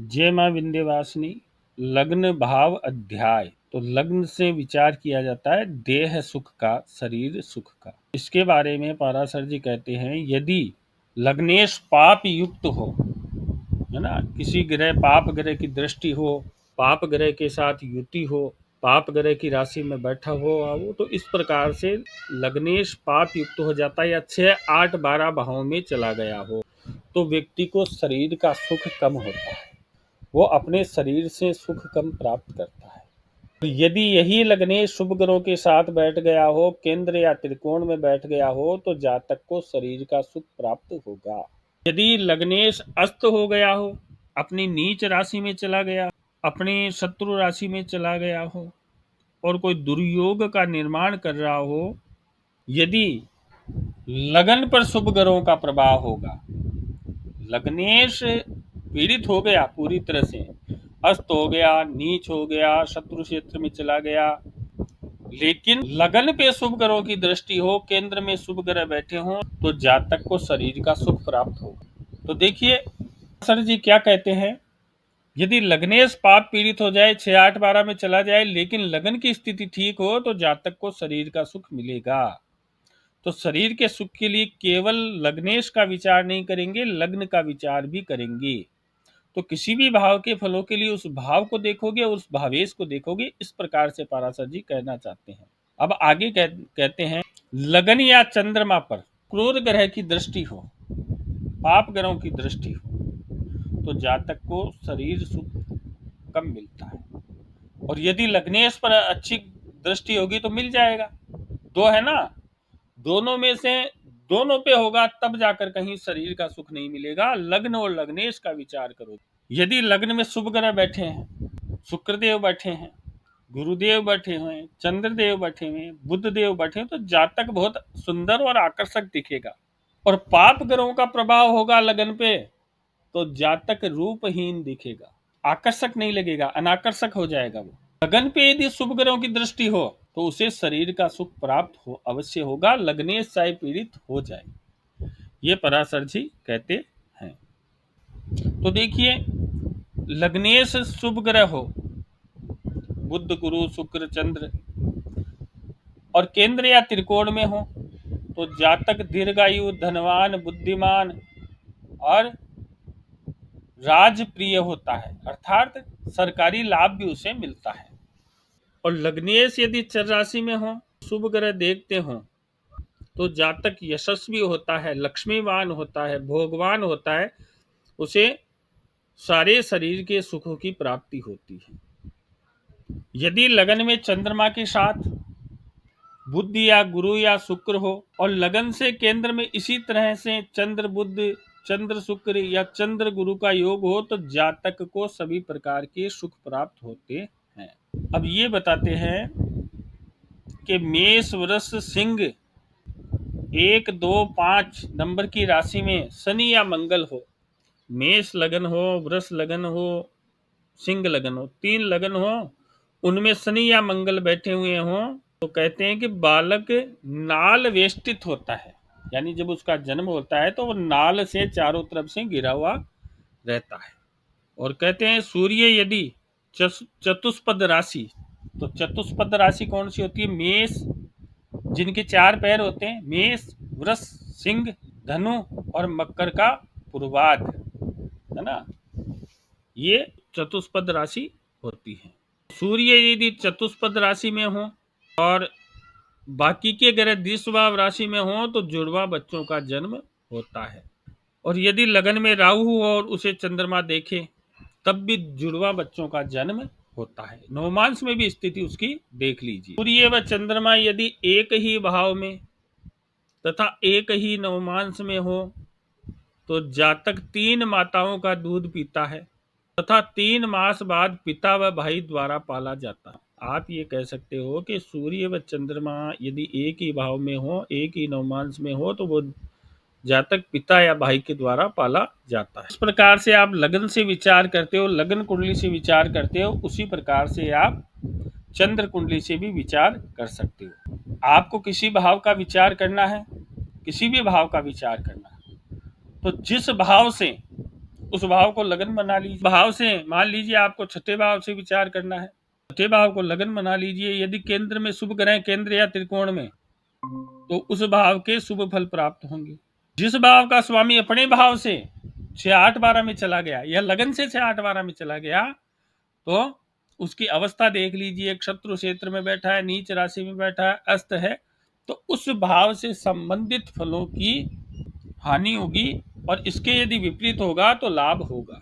जय मां विंध्यवासिनी। लग्न भाव अध्याय। तो लग्न से विचार किया जाता है देह सुख का, शरीर सुख का। इसके बारे में पराशर जी कहते हैं, यदि लग्नेश पाप युक्त हो, है ना, किसी ग्रह पाप ग्रह की दृष्टि हो, पाप ग्रह के साथ युति हो, पाप ग्रह की राशि में बैठा हो वो, तो इस प्रकार से लग्नेश पाप युक्त हो जाता है या 6, 8, 12 भावों में चला गया हो, तो व्यक्ति को शरीर का सुख कम होता है, वो अपने शरीर से सुख कम प्राप्त करता है। यदि यही लग्नेश शुभ ग्रहों के साथ बैठ गया हो, केंद्र या त्रिकोण में बैठ गया हो, तो जातक को शरीर का सुख प्राप्त होगा। यदि लग्नेश अस्त हो गया हो, अपनी नीच राशि में चला गया, अपनी शत्रु राशि में चला गया हो और कोई दुर्योग का निर्माण कर रहा हो, यदि लगन पर शुभ ग्रहों का प्रभाव होगा, लग्नेश पीड़ित हो गया, पूरी तरह से अस्त हो गया, नीच हो गया, शत्रु क्षेत्र में चला गया, लेकिन लगन पे शुभ ग्रहों की दृष्टि हो, केंद्र में शुभ ग्रह बैठे हों, तो जातक को शरीर का सुख प्राप्त होगा। तो देखिए सर जी क्या कहते हैं, यदि लग्नेश पाप पीड़ित हो जाए, 6, 8, 12 में चला जाए, लेकिन लगन की स्थिति ठीक हो, तो जातक को शरीर का सुख मिलेगा। तो शरीर के सुख के लिए केवल लग्नेश का विचार नहीं करेंगे, लग्न का विचार भी करेंगे। तो किसी भी भाव के फलों के लिए उस भाव को देखोगे, उस भावेश को देखोगे, इस प्रकार से पराशर जी कहना चाहते हैं। अब आगे कहते हैं, लगन या चंद्रमा पर क्रोध ग्रह की दृष्टि हो, पाप ग्रहों की दृष्टि हो, तो जातक को शरीर सुख कम मिलता है। और यदि लग्नेश पर अच्छी दृष्टि होगी तो मिल जाएगा। दो है ना, दोनों में से दोनों पे होगा तब जाकर कहीं शरीर का सुख नहीं मिलेगा। लग्न और लग्नेश का विचार करो। यदि लग्न में शुभ ग्रह बैठे हैं, शुक्रदेव बैठे हैं, गुरुदेव बैठे हुए हैं, चंद्रदेव बैठे हुए हैं, बुध देव बैठे हैं, तो जातक बहुत सुंदर और आकर्षक दिखेगा। और पाप ग्रहों का प्रभाव होगा लगन पे, तो जातक रूपहीन दिखेगा, आकर्षक नहीं लगेगा, अनाकर्षक हो जाएगा। वो लगन पे यदि शुभ ग्रहों की दृष्टि हो, तो उसे शरीर का सुख प्राप्त हो अवश्य होगा, लग्नेश चाहे पीड़ित हो जाए। ये पराशर जी कहते हैं। तो देखिए, लग्नेश शुभ ग्रह हो, बुध गुरु शुक्र चंद्र, और केंद्र या त्रिकोण में हो, तो जातक दीर्घायु, धनवान, बुद्धिमान और राजप्रिय होता है, अर्थात सरकारी लाभ भी उसे मिलता है। और लग्नेश यदि चर राशि में हो, शुभ ग्रह देखते हो, तो जातक यशस्वी होता है, लक्ष्मीवान होता है, भोगवान होता है, उसे सारे शरीर के सुखों की प्राप्ति होती है। यदि लगन में चंद्रमा के साथ बुध या गुरु या शुक्र हो, और लगन से केंद्र में इसी तरह से चंद्र बुध, चंद्र शुक्र या चंद्र गुरु का योग हो, तो जातक को सभी प्रकार के सुख प्राप्त होते हैं। अब ये बताते हैं कि मेष, वृष, सिंह 1, 2, 5 नंबर की राशि में शनि या मंगल हो, मेष लगन हो, वृष लगन हो, सिंह लगन हो, 3 लगन हो, उनमें शनि या मंगल बैठे हुए हों, तो कहते हैं कि बालक नाल वेष्टित होता है, यानी जब उसका जन्म होता है तो वो नाल से चारों तरफ से घिरा हुआ रहता है। और कहते हैं सूर्य यदि चतुष्पद राशि, तो चतुष्पद राशि कौन सी होती है? मेष, जिनके 4 पैर होते हैं, मेष, वृष, सिंह, धनु और मकर का पूर्वाध, है ना, ये चतुष्पद राशि होती है। सूर्य यदि चतुष्पद राशि में हो और बाकी के ग्रह द्विस्वभाव राशि में हो, तो जुड़वा बच्चों का जन्म होता है। और यदि लगन में राहु हो और उसे चंद्रमा देखे, तब भी जुड़वा बच्चों का जन्म होता है। नवमांश में भी स्थिति उसकी देख लीजिए। सूर्य व चंद्रमा यदि एक ही भाव में तथा एक ही नवमांश में हो, तो जातक 3 माताओं का दूध पीता है तथा 3 मास बाद पिता व भाई द्वारा पाला जाता है। आप ये कह सकते हो कि सूर्य व चंद्रमा यदि एक ही भाव में हो, एक ही नवमांश में हो, तो वो जातक पिता या भाई के द्वारा पाला जाता है। इस प्रकार से आप लगन से विचार करते हो, लगन कुंडली से विचार करते हो, उसी प्रकार से आप चंद्र कुंडली से भी विचार कर सकते हो। आपको किसी भाव का विचार करना है, किसी भी भाव का विचार करना है, तो जिस भाव से उस भाव को लगन बना लीजिए। भाव से मान लीजिए आपको छठे भाव से विचार करना है, छठे भाव को लगन बना लीजिए। यदि केंद्र में शुभ ग्रह केंद्र या त्रिकोण में, तो उस भाव के शुभ फल प्राप्त होंगे। जिस भाव का स्वामी अपने भाव से 6-8-12 में चला गया या लगन से 6-8-12 में चला गया, तो उसकी अवस्था देख लीजिए। शत्रु क्षेत्र में बैठा है, नीच राशि में बैठा है, अस्त है, तो उस भाव से संबंधित फलों की हानि होगी, और इसके यदि विपरीत होगा तो लाभ होगा।